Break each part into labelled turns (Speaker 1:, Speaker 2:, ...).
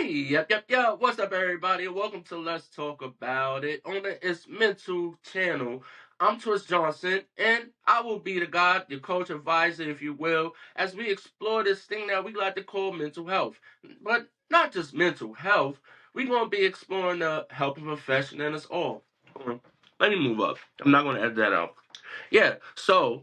Speaker 1: Yep. What's up, everybody? Welcome to Let's Talk About It on the It's Mental channel. I'm Twist Johnson, and I will be the guide, your coach, advisor, if you will, as we explore this thing that we like to call mental health. But not just mental health, we're going to be exploring the helping profession in us all. Let me move up. I'm not going to edit that out. Yeah, so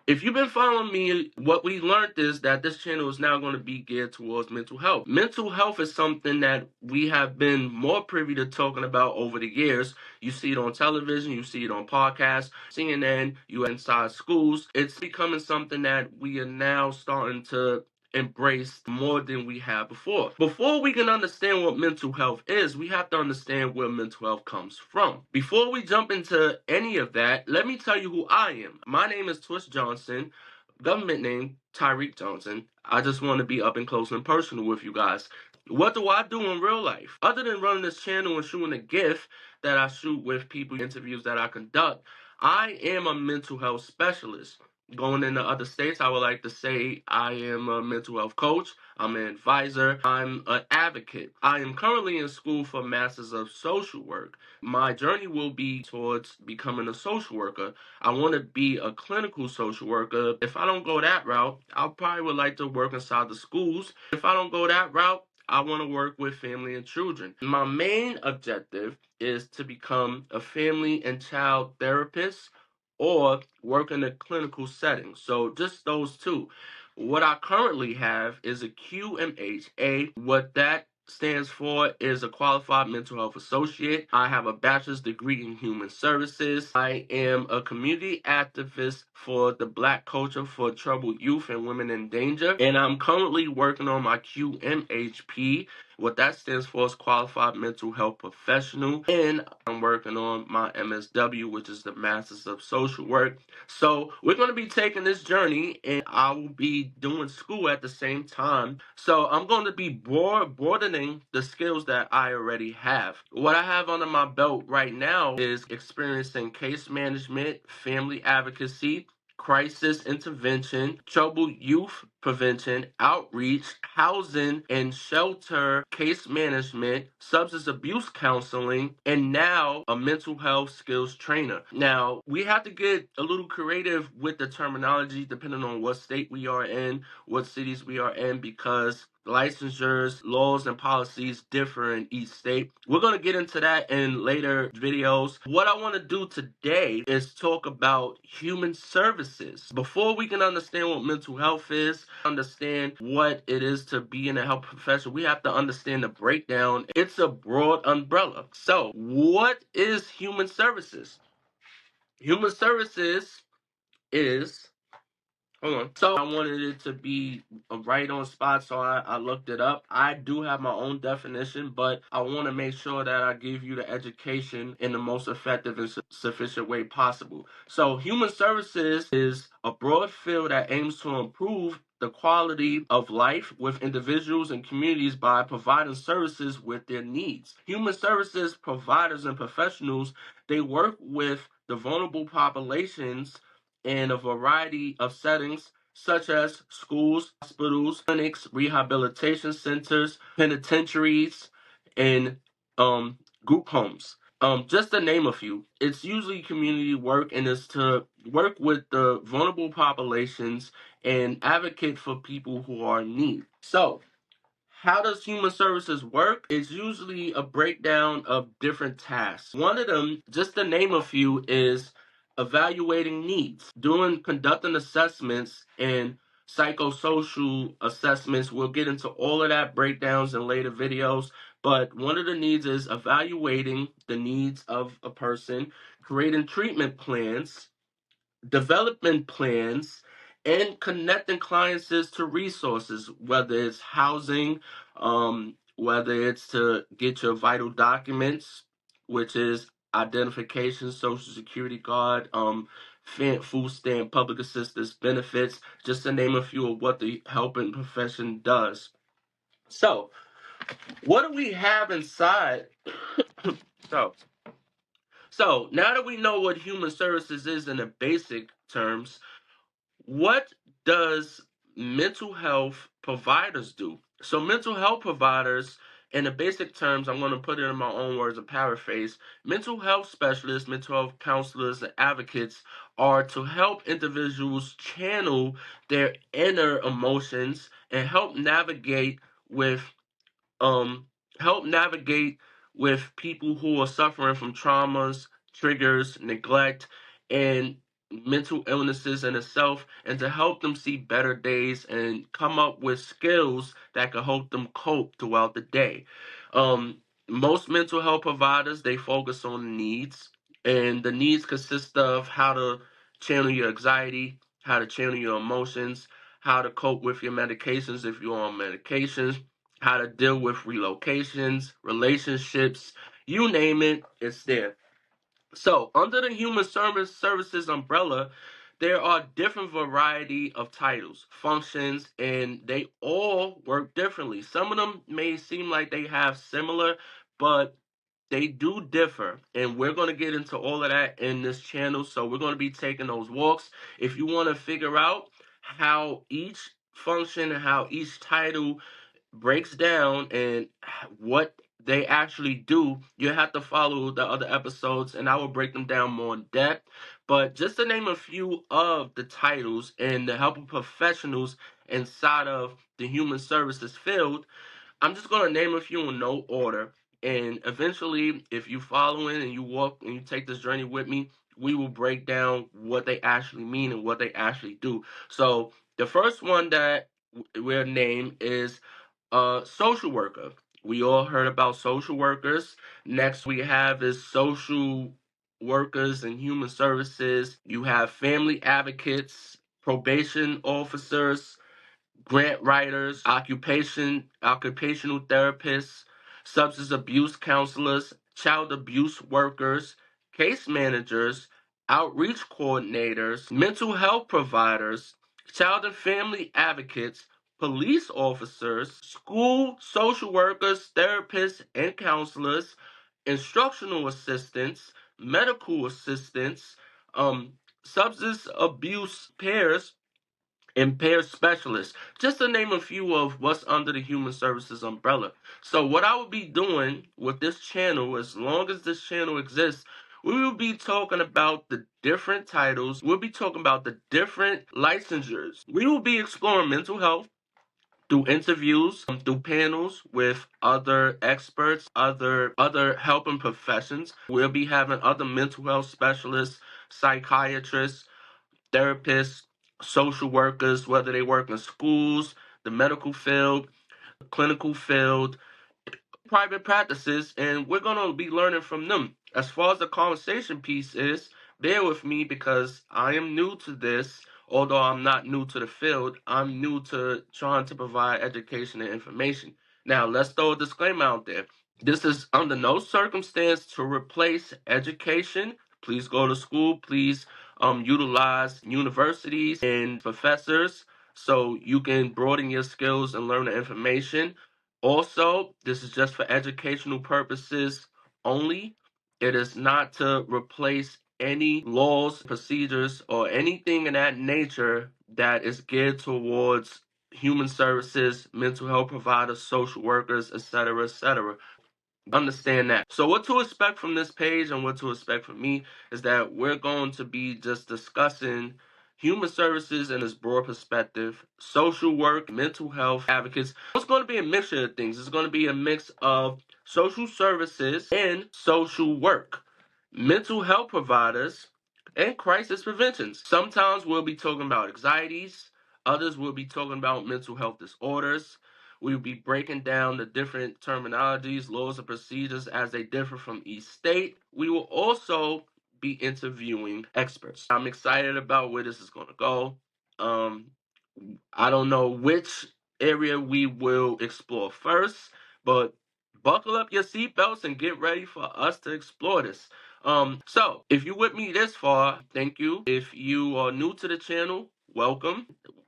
Speaker 1: if you've been following me, what we learned is that this channel is now going to be geared towards mental health. Mental health is something that we have been more privy to talking about over the years. You see it on television, you see it on podcasts, CNN, you inside schools. It's becoming something that we are now starting to embrace more than we have before. Before we can understand what mental health is, we have to understand where mental health comes from. Before we jump into any of that, let me tell you who I am. My name is Twist Johnson, government name Tyreek Johnson. I just want to be up and close and personal with you guys. What do I do in real life? Other than running this channel and shooting a GIF that I shoot with people, interviews that I conduct, I am a mental health specialist. Going into other states, I would like to say I am a mental health coach, I'm an advisor, I'm an advocate. I am currently in school for Masters of Social Work. My journey will be towards becoming a social worker. I want to be a clinical social worker. If I don't go that route, I probably would like to work inside the schools. If I don't go that route, I want to work with family and children. My main objective is to become a family and child therapist or work in a clinical setting. So just those two. What I currently have is a QMHA. What that stands for is a qualified mental health associate. I have a bachelor's degree in human services. I am a community activist for the Black culture for troubled youth and women in danger. And I'm currently working on my QMHP. What that stands for is Qualified Mental Health Professional. And I'm working on my MSW, which is the Masters of Social Work. So we're going to be taking this journey, and I will be doing school at the same time. So I'm going to be broadening the skills that I already have. What I have under my belt right now is experiencing case management, family advocacy, crisis intervention, troubled youth prevention, outreach, housing and shelter, case management, substance abuse counseling, and now a mental health skills trainer. Now, we have to get a little creative with the terminology depending on what state we are in, what cities we are in, because licensures, laws, and policies differ in each state. We're going to get into that in later videos. What I want to do today is talk about human services. Before we can understand what mental health is, understand what it is to be in a health profession, we have to understand the breakdown. It's a broad umbrella. So, what is human services? Human services is hold on. So I wanted it to be right on spot, so I looked it up. I do have my own definition, but I want to make sure that I give you the education in the most effective and sufficient way possible. So human services is a broad field that aims to improve the quality of life with individuals and communities by providing services with their needs. Human services providers and professionals, they work with the vulnerable populations in a variety of settings such as schools, hospitals, clinics, rehabilitation centers, penitentiaries, and group homes. Just to name a few. It's usually community work and is to work with the vulnerable populations and advocate for people who are in need. So, how does human services work? It's usually a breakdown of different tasks. One of them, just to name a few, is evaluating needs, conducting assessments and psychosocial assessments. We'll get into all of that breakdowns in later videos. But one of the needs is evaluating the needs of a person, creating treatment plans, development plans, and connecting clients to resources, whether it's housing, whether it's to get your vital documents, which is identification, social security card, food stamp, public assistance benefits, just to name a few of what the helping profession does. So, what do we have inside? so, so now that we know what human services is in the basic terms, what does mental health providers do? So mental health providers In the basic terms, I'm going to put it in my own words and paraphrase. Mental health specialists, mental health counselors, and advocates are to help individuals channel their inner emotions and with um help navigate with people who are suffering from traumas, triggers, neglect, and mental illnesses in itself, and to help them see better days and come up with skills that can help them cope throughout the day. Most mental health providers, they focus on needs, and the needs consist of how to channel your anxiety, how to channel your emotions, how to cope with your medications if you're on medications, how to deal with relocations, relationships, you name it, it's there. So, under the services umbrella, there are different variety of titles, functions, and they all work differently. Some of them may seem like they have similar, but they do differ, and we're going to get into all of that in this channel. So we're going to be taking those walks. If you want to figure out how each function and how each title breaks down and what they actually do, you have to follow the other episodes, and I will break them down more in depth. But just to name a few of the titles and the helping professionals inside of the human services field, I'm just gonna name a few in no order, and eventually, if you follow in and you walk and you take this journey with me, we will break down what they actually mean and what they actually do. So the first one that we'll name is social worker. We all heard about social workers. Next, we have is social workers and human services. You have family advocates, probation officers, grant writers, occupational therapists, substance abuse counselors, child abuse workers, case managers, outreach coordinators, mental health providers, child and family advocates, police officers, school social workers, therapists, and counselors, instructional assistants, medical assistants, substance abuse peers, impaired specialists, just to name a few of what's under the human services umbrella. So what I will be doing with this channel, as long as this channel exists, we will be talking about the different titles. We'll be talking about the different licensures. We will be exploring mental health through interviews, through panels with other experts, other helping professions. We'll be having other mental health specialists, psychiatrists, therapists, social workers, whether they work in schools, the medical field, clinical field, private practices, and we're going to be learning from them. As far as the conversation piece is, bear with me because I am new to this. Although I'm not new to the field, I'm new to trying to provide education and information. Now, let's throw a disclaimer out there. This is under no circumstance to replace education. Please go to school. Please utilize universities and professors so you can broaden your skills and learn the information. Also, this is just for educational purposes only. It is not to replace any laws, procedures, or anything in that nature that is geared towards human services, mental health providers, social workers, etc., etc. Understand that. So what to expect from this page and what to expect from me is that we're going to be just discussing human services in its broad perspective, social work, mental health advocates. It's going to be a mixture of things. It's going to be a mix of social services and social work, mental health providers, and crisis preventions. Sometimes we'll be talking about anxieties. Others will be talking about mental health disorders. We will be breaking down the different terminologies, laws, and procedures as they differ from each state. We will also be interviewing experts. I'm excited about where this is going to go. Um, I don't know which area we will explore first, but buckle up your seatbelts and get ready for us to explore this. So if you with me this far, thank you. If you are new to the channel, welcome.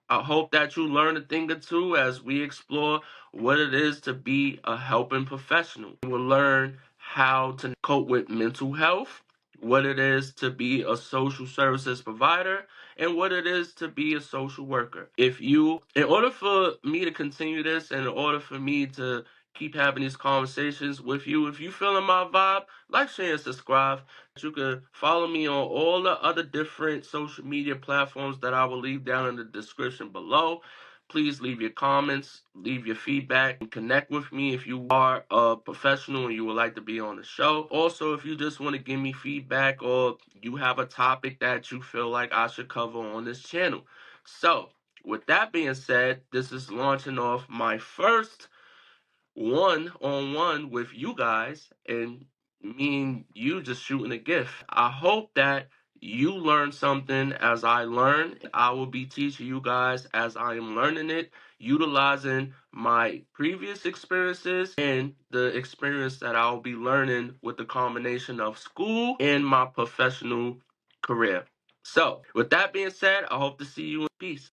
Speaker 1: I hope that you learn a thing or two as we explore what it is to be a helping professional. You will learn how to cope with mental health, what it is to be a social services provider, and what it is to be a social worker. In order for me to continue this, and in order for me to keep having these conversations with you. If you feeling my vibe, like, share, and subscribe. You can follow me on all the other different social media platforms that I will leave down in the description below. Please leave your comments, leave your feedback, and connect with me if you are a professional and you would like to be on the show. Also, if you just want to give me feedback or you have a topic that you feel like I should cover on this channel. So, with that being said, this is launching off my first one-on-one with you guys, and me and you just shooting a gift. I hope that you learn something as I learn. I will be teaching you guys as I am learning it, utilizing my previous experiences and the experience that I'll be learning with the combination of school and my professional career. So, with that being said, I hope to see you in peace.